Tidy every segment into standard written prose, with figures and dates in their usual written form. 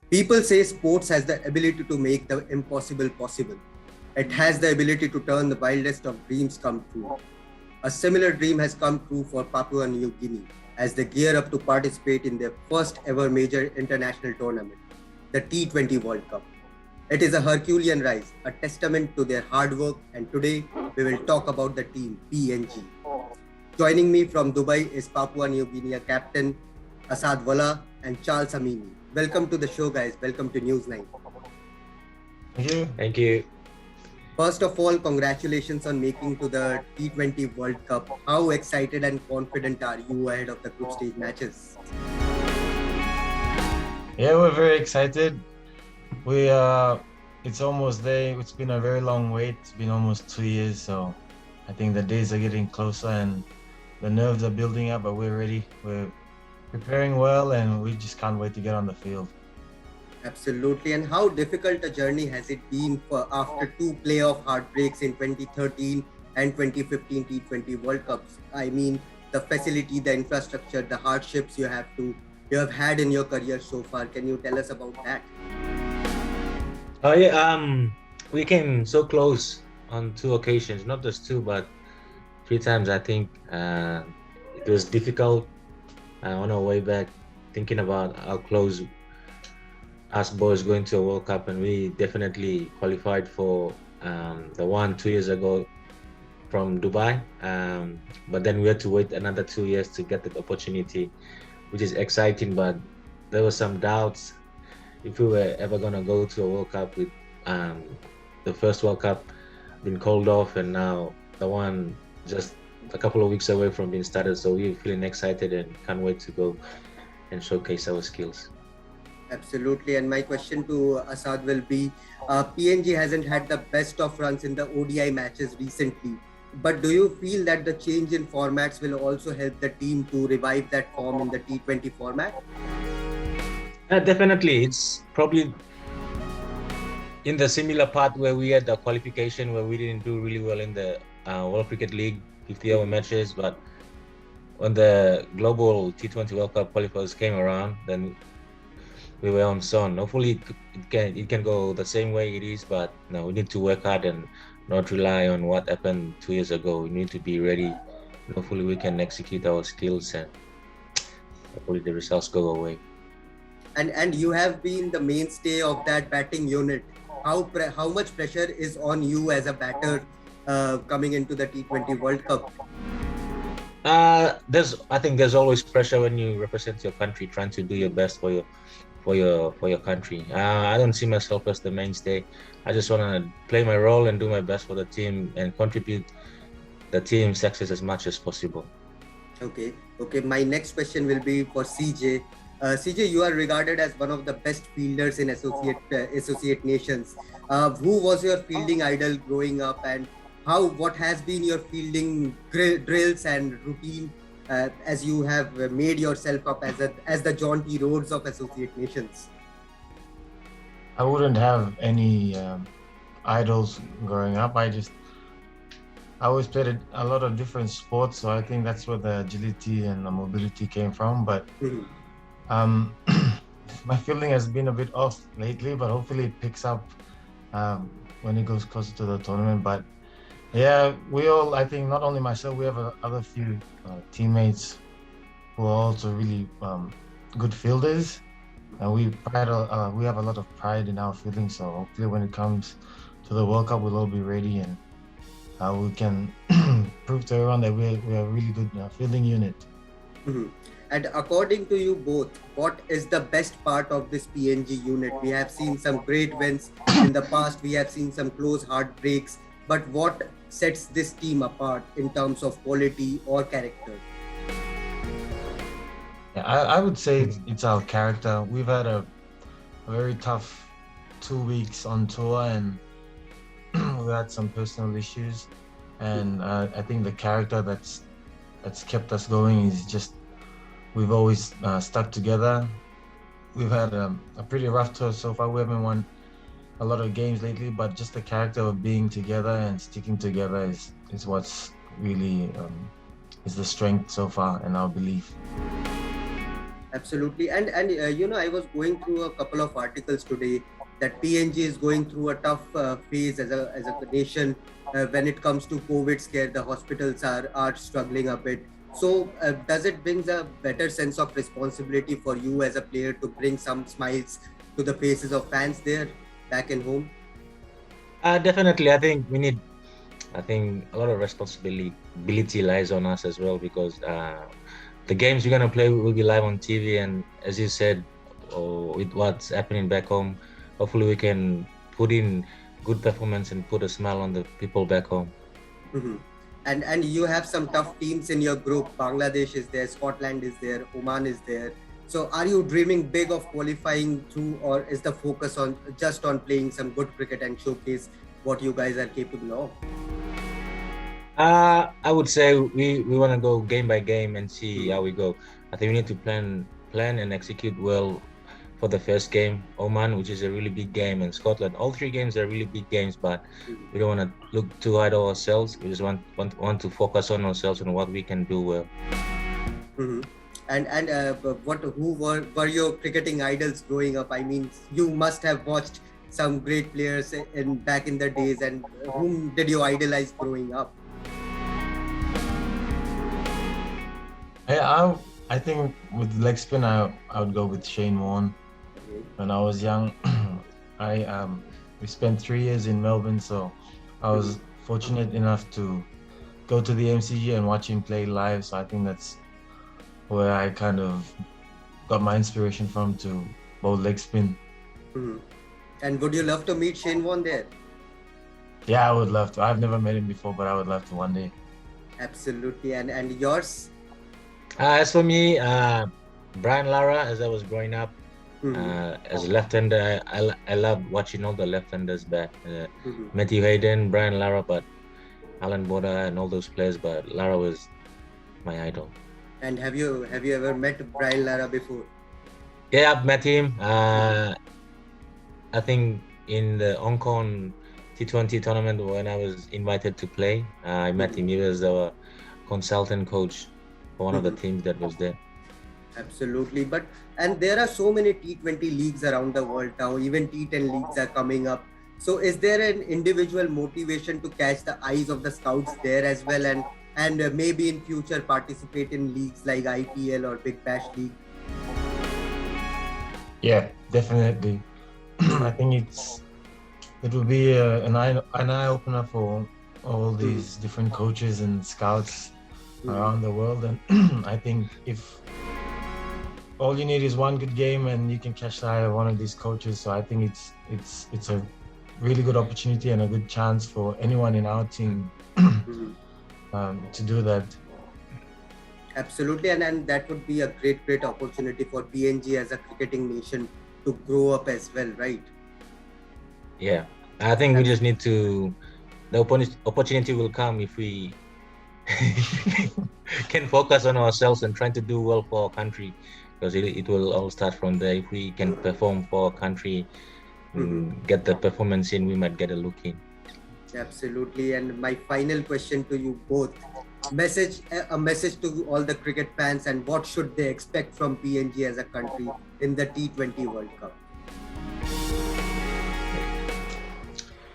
People say sports has the ability to make the impossible possible. It has the ability to turn the wildest of dreams come true. A similar dream has come true for Papua New Guinea as they gear up to participate in their first ever major international tournament, the T20 World Cup. It is a Herculean rise, a testament to their hard work, and today we will talk about the team PNG. Joining me from Dubai is Papua New Guinea captain Assad Vala and Charles Amini. Welcome to the show, guys. Welcome to News9. Thank you. Thank you. First of all, congratulations on making to the T20 World Cup. How excited and confident are you ahead of the group stage matches? Yeah, we're very excited. It's almost there. It's been a very long wait. It's been almost 2 years, so I think the days are getting closer and the nerves are building up, but we're ready. We're preparing well and we just can't wait to get on the field. Absolutely. And how difficult a journey has it been for after two playoff heartbreaks in 2013 and 2015 T20 World Cups? I mean, the facility, the infrastructure, the hardships you have had in your career so far. Can you tell us about that? We came so close on two occasions, not just two, but 3 times. I think it was difficult on our way back, thinking about how close us boys going to a World Cup, and we definitely qualified for the one 2 years ago from Dubai. But then we had to wait another 2 years to get the opportunity, which is exciting. But there were some doubts if we were ever going to go to a World Cup with the first World Cup been called off, and now the one just a couple of weeks away from being started. So we're feeling excited and can't wait to go and showcase our skills. Absolutely. And my question to Assad will be, PNG hasn't had the best of runs in the ODI matches recently. But do you feel that the change in formats will also help the team to revive that form in the T20 format? Definitely. It's probably in the similar part where we had the qualification where we didn't do really well in the World Cricket League 50-hour matches, but when the global T20 World Cup qualifiers came around, then we were on zone. Hopefully it can go the same way it is, but no, we need to work hard and not rely on what happened 2 years ago. We need to be ready. Hopefully we can execute our skills and hopefully the results go away. And you have been the mainstay of that batting unit. How much pressure is on you as a batter coming into the T20 World Cup? I think there's always pressure when you represent your country, trying to do your best for your country. I don't see myself as the mainstay. I just want to play my role and do my best for the team and contribute the team's success as much as possible. Okay. My next question will be for CJ. CJ, you are regarded as one of the best fielders in associate nations. Who was your fielding idol growing up, and what has been your fielding drills and routine as you have made yourself up as the John T. Rhodes of associate nations? I wouldn't have any idols growing up. I always played a lot of different sports, so I think that's where the agility and the mobility came from. But my fielding has been a bit off lately, but hopefully it picks up when it goes closer to the tournament. But yeah, I think not only myself, we have other few teammates who are also really good fielders. And we have a lot of pride in our fielding. So hopefully when it comes to the World Cup, we'll all be ready and we can prove to everyone that we are a really good fielding unit. Mm-hmm. And according to you both, what is the best part of this PNG unit? We have seen some great wins in the past. We have seen some close heartbreaks. But what sets this team apart in terms of quality or character? Yeah, I would say it's our character. We've had a very tough 2 weeks on tour, and we had some personal issues. And I think the character that's kept us going is just we've always stuck together. We've had a pretty rough tour so far. We haven't won a lot of games lately, but just the character of being together and sticking together is what's really is the strength so far and our belief. Absolutely. And I was going through a couple of articles today that PNG is going through a tough phase as a nation when it comes to COVID scare. The hospitals are struggling a bit. So does it bring a better sense of responsibility for you as a player to bring some smiles to the faces of fans there back in home? Definitely, I think a lot of responsibility lies on us as well, because the games we're gonna play will be live on TV, and as you said, with what's happening back home, hopefully we can put in good performance and put a smile on the people back home. Mm-hmm. And you have some tough teams in your group. Bangladesh is there, Scotland is there, Oman is there. So are you dreaming big of qualifying through, or is the focus on just on playing some good cricket and showcase what you guys are capable of? I would say we want to go game by game and see how we go. I think we need to plan and execute well for the first game, Oman, which is a really big game, and Scotland. All three games are really big games, but we don't want to look too hard on ourselves. We just want to focus on ourselves and what we can do well. Mm-hmm. Who were your cricketing idols growing up? I mean, you must have watched some great players in back in the days, and whom did you idolize growing up? I think with leg spin, I would go with Shane Warne. Okay. When I was young, we spent 3 years in Melbourne, so I was fortunate enough to go to the MCG and watch him play live. So I think that's where I kind of got my inspiration from to bowl leg spin. Mm-hmm. And would you love to meet Shane Warne there? Yeah, I would love to. I've never met him before, but I would love to one day. Absolutely. And yours? As for me, Brian Lara, as I was growing up, as a left-hander, I loved watching all the left-handers back. Matthew Hayden, Brian Lara, but Alan Border and all those players, but Lara was my idol. And have you ever met Brian Lara before? Yeah, I've met him. I think in the Hong Kong T20 tournament when I was invited to play, I met him. He was our consultant coach for one of the teams that was there. Absolutely. And there are so many T20 leagues around the world now. Even T10 leagues are coming up. So is there an individual motivation to catch the eyes of the scouts there as well, and maybe in future participate in leagues like IPL or Big Bash League? Yeah, definitely. I think it will be an eye opener for all these different coaches and scouts around the world. And I think if all you need is one good game and you can catch the eye of one of these coaches, so I think it's a really good opportunity and a good chance for anyone in our team to do that. Absolutely, and that would be a great opportunity for PNG as a cricketing nation to grow up as well, right? Yeah, I think we just need to. The opportunity will come if we can focus on ourselves and trying to do well for our country, because it will all start from there. If we can perform for our country, get the performance in, we might get a look in. Absolutely. And my final question to you both: a message to all the cricket fans, and what should they expect from PNG as a country in the T20 World Cup?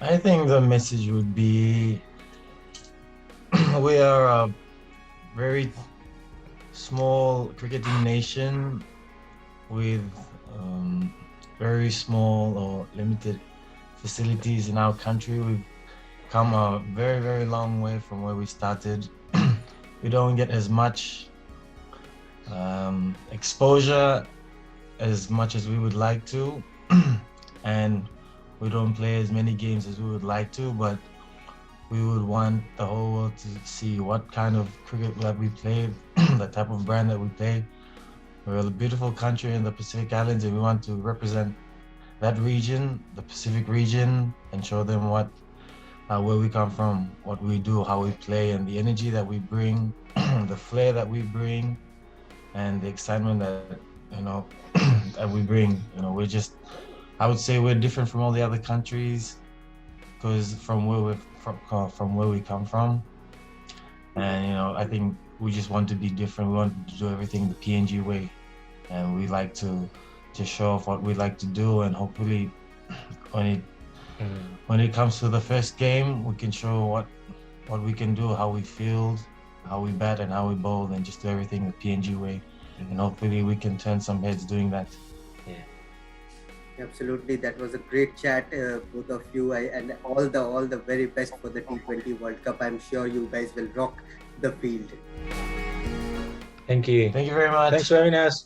I think the message would be we are a very small cricketing nation with very small or limited facilities in our country. We've come a very long way from where we started. We don't get as much exposure as much as we would like to, and we don't play as many games as we would like to, but we would want the whole world to see what kind of cricket that we play, the type of brand that we play. We're a beautiful country in the Pacific Islands, and we want to represent that region, the Pacific region, and show them where we come from, what we do, how we play, and the energy that we bring, the flair that we bring, and the excitement that that we bring. I would say we're different from all the other countries because from where we come from, and I think we just want to be different. We want to do everything the PNG way. and we like to just show off what we like to do, and hopefully when it comes to the first game, we can show what we can do, how we field, how we bat, and how we bowl, and just do everything the PNG way. And hopefully we can turn some heads doing that. Absolutely, that was a great chat, both of you, and all the very best for the T20 World Cup. I'm sure you guys will rock the field. Thank you. Thank you very much. Thanks for having us.